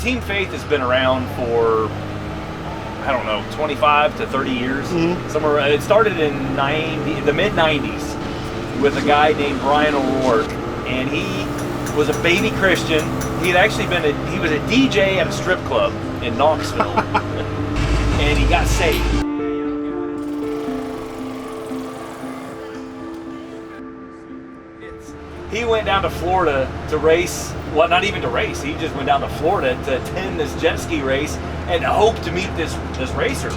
Team Faith has been around for, I don't know, 25 to 30 years. Somewhere. It started in the mid-90s with a guy named Brian O'Rourke, and he was a baby Christian. He was a DJ at a strip club in Knoxville, and he got saved. He went down to Florida to race. Well, not even to race. He just went down to Florida to attend this jet ski race and hoped to meet this racer.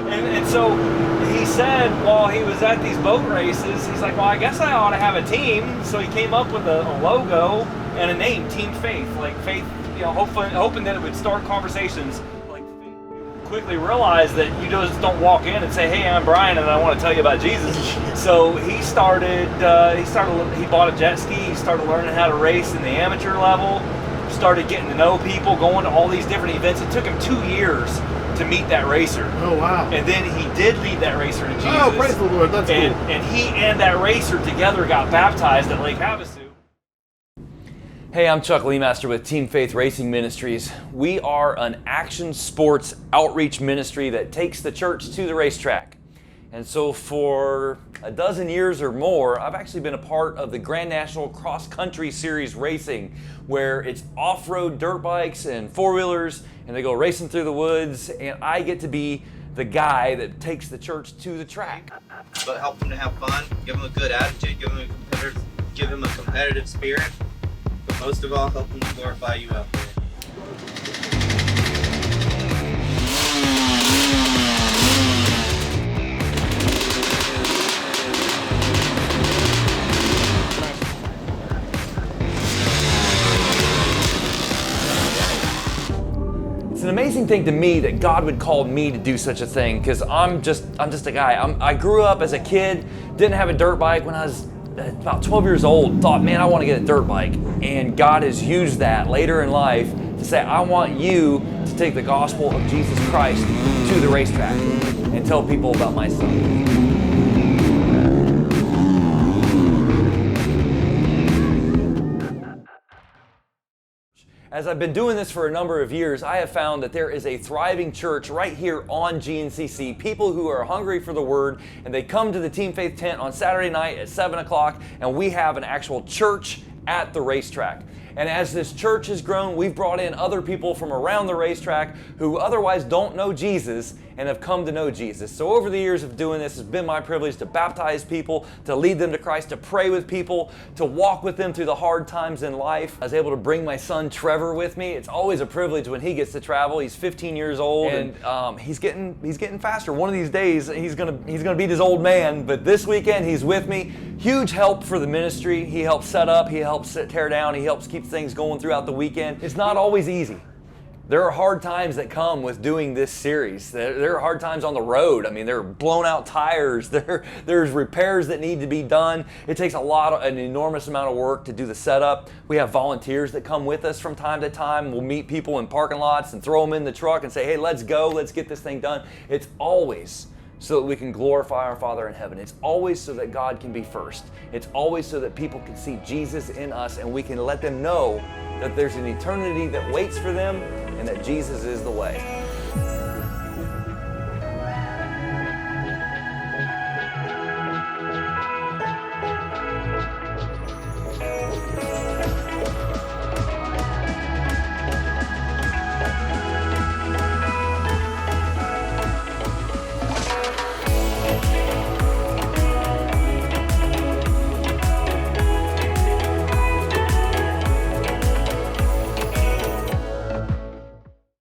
And so he said while he was at these boat races, he's like, well, I guess I ought to have a team. So he came up with a logo and a name, Team Faith. Like faith, hoping that it would start conversations. Quickly realized that you just don't walk in and say, hey, I'm Brian and I want to tell you about Jesus. So he bought a jet ski, he started learning how to race in the amateur level, started getting to know people, going to all these different events. It took him 2 years to meet that racer. Oh, wow. And then he did lead that racer to Jesus. Oh, praise the Lord, that's cool. And he and that racer together got baptized at Lake Havasu. Hey, I'm Chuck Lemaster with Team Faith Racing Ministries. We are an action sports outreach ministry that takes the church to the racetrack. And so for a dozen years or more, I've actually been a part of the Grand National Cross Country Series racing, where it's off-road dirt bikes and four-wheelers, and they go racing through the woods, and I get to be the guy that takes the church to the track. But help them to have fun, give them a good attitude, give them a competitive spirit. But most of all, help them to glorify you out there. It's an amazing thing to me that God would call me to do such a thing, because I'm just a guy. I grew up as a kid, didn't have a dirt bike. When I was about 12 years old, thought, man, I want to get a dirt bike. And God has used that later in life to say, I want you to take the gospel of Jesus Christ to the racetrack and tell people about my son. As I've been doing this for a number of years, I have found that there is a thriving church right here on GNCC. People who are hungry for the Word, and they come to the Team Faith tent on Saturday night at 7 o'clock, and we have an actual church at the racetrack. And as this church has grown, we've brought in other people from around the racetrack who otherwise don't know Jesus and have come to know Jesus. So over the years of doing this, it's been my privilege to baptize people, to lead them to Christ, to pray with people, to walk with them through the hard times in life. I was able to bring my son Trevor with me. It's always a privilege when he gets to travel. He's 15 years old, and he's getting faster. One of these days, he's gonna beat his old man. But this weekend, he's with me. Huge help for the ministry. He helps set up. He helps tear down. He helps keep things going throughout the weekend. It's not always easy. There are hard times that come with doing this series. There are hard times on the road. I mean, there are blown out tires. There's repairs that need to be done. It takes an enormous amount of work to do the setup. We have volunteers that come with us from time to time. We'll meet people in parking lots and throw them in the truck and say, hey, let's go. Let's get this thing done. It's always so that we can glorify our Father in heaven. It's always so that God can be first. It's always so that people can see Jesus in us and we can let them know that there's an eternity that waits for them and that Jesus is the way.